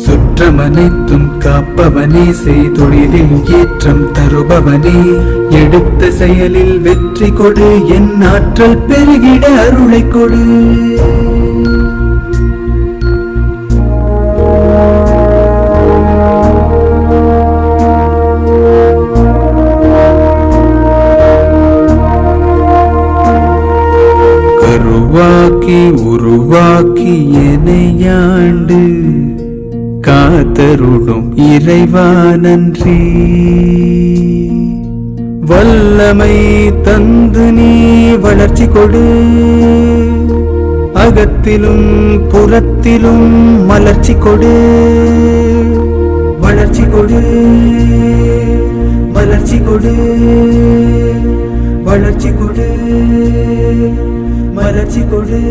சுற்றமனைத்தும் காப்பவனே, செய்தொழிலில் ஏற்றம் தருபவனே, எடுத்த செயலில் வெற்றி கொடு, என் ஆற்றல் பெருகிட அருளை கொடு. கருவாக்கி உருவாக்கி எனையாண்டு காத்தருளும் இறைவா நன்றி. வல்லமை தந்து நீ வளர்ச்சி கொடு, அகத்திலும் புறத்திலும் மலர்ச்சி கொடு. வளர்ச்சி கொடு, மலர்ச்சி கொடு, வளர்ச்சி கொடு, மலர்ச்சி கொடு.